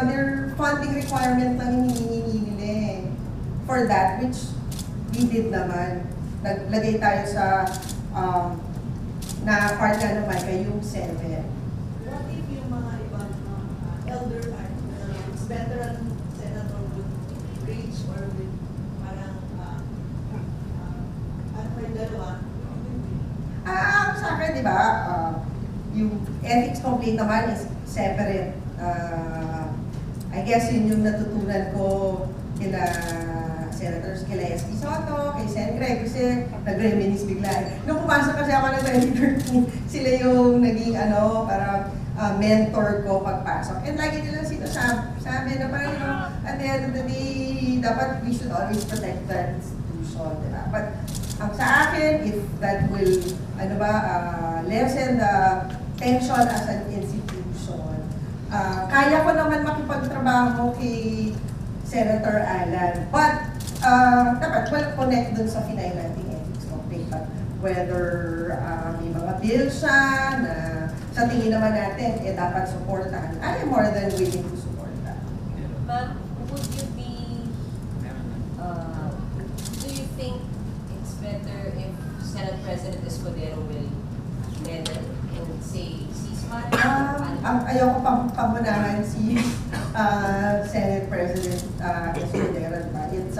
their funding requirement lang hinihingi nila eh. For that, which we did naman. Naglagay tayo sa na part nga naman kayong 7. What if yung mga ibang elder veteran senator would reach or with parang ano may dalawa? Sa akin, di ba, yung ethics complaint naman is separate. I guess yun yung natutunan ko kila senators, kila S.P. Soto, kay Sen. Greg, kasi nag-reminisce bigla. Nung pumasok kasi ako ng 2013, sila yung naging parang mentor ko pagpasok. And lagi nila sabi na parang, at the end of the day, dapat we should always protect the institution, diba? But sa akin, if that will, lessen the tension as an institution, kaya ko naman makipagtrabaho kay Senator Alan. But, dapat walang connect dun sa final nating ethics complaint. But whether may mga bill siya na sa tingin naman natin, dapat supportahan, I am more than willing to support that. Ma'am, would you be, do you think it's better if Senate President Escudero will letter and say ceasefire? Ayoko pang pamunahan si Senate President Escudero. It's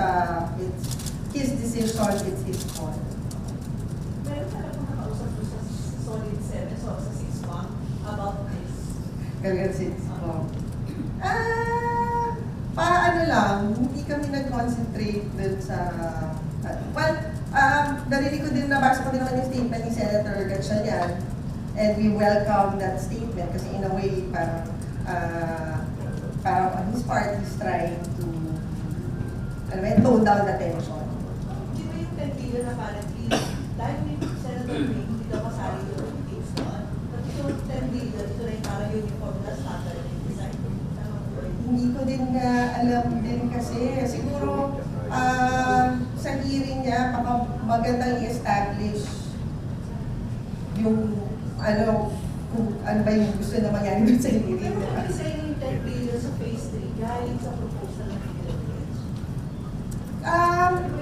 his decision, it's his call. Meron ka lang nakausap ko sa Solid 7, so sa 6 about this. Kaya 6 paano lang, hindi kami nag-concentrate dun sa, narinig ko din, nabasa ko din naman yung statement ni Senator Gatchalian, and we welcome that statement kasi in a way, parang on his part, he's trying to, tone down the tension. Di ba yung 10 billion apparently, dahil ni Senator May, hindi daw kasali yung case doon. But yung 10 billion, ito na yung parang uniform na standard design. Hindi ko din alam din kasi siguro sa hearing niya baka magandang i-establish yung kung ano ba yung gusto na mangyari dun sa hearing. Pero kung isa yung 10 billion sa phase 3, galing sa proposal ng Philippines.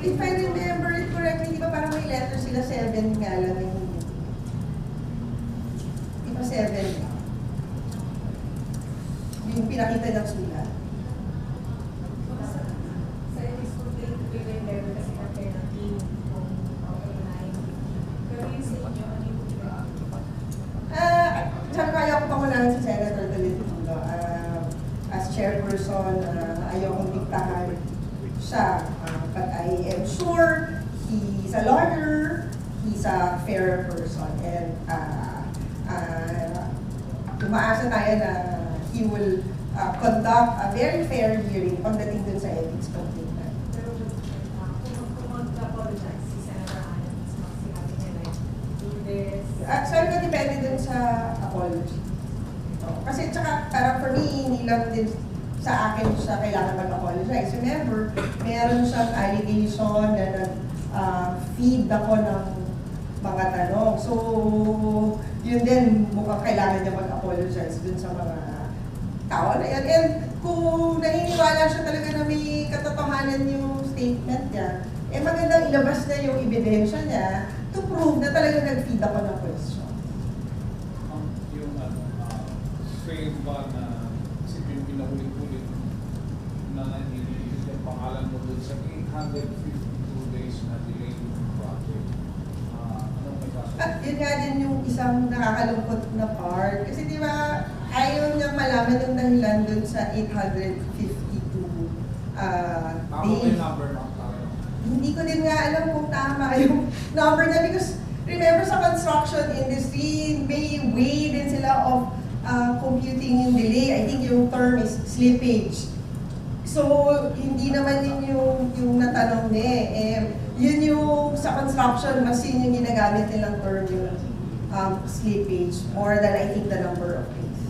If I remember it correctly, di ba parang may letter sila 7 nga lang yung hindi. Di ba 7? Yung pinakita ng sulat. Sa ethics complaint, bigay level kasi compare ng team kung online. Pero yung sa inyo, ano yung Sabi ko, ayaw ko pangunahan si Senator Tolentino. As chairperson, ayaw kong diktahan siya. But I am sure he's a lawyer, he's a fair person, and umaasa tayo na he will conduct a very fair hearing pagdating dun sa ethics complaint. pero kung mag-apologize si Senator Alan, sinabi niya like, do this. Sabi ko, depende dun sa apology. Kasi tsaka, parang for me, hindi lang din sa akin siya kailangan mag-apologize. Remember, meron siyang allegation na nag-feed ako ng mga tanong. So, yun din, mukhang kailangan niya mag-apologize dun sa mga tao na yan. And kung naniniwala siya talaga na may katotohanan yung statement niya, magandang ilabas na yung ebidensya niya to prove na talaga nag-feed ako ng question. Yung frame ba na pinaulit-ulit na inilis yung pangalan mo doon sa 852 days na delay yung project. Anong may kaso? At yun nga din yung isang nakakalungkot na part. Kasi di ba, ayaw niyang malaman yung dahilan dun sa 852 Tama ba days. yung number ng tayo? Hindi ko din nga alam kung tama yung number na because remember sa construction industry, may way din sila of computing yung delay. I think yung term is slippage. So, hindi naman yun yung natanong niya yun yung sa construction, mas yun yung ginagamit nilang term yung slippage more than I think the number of days.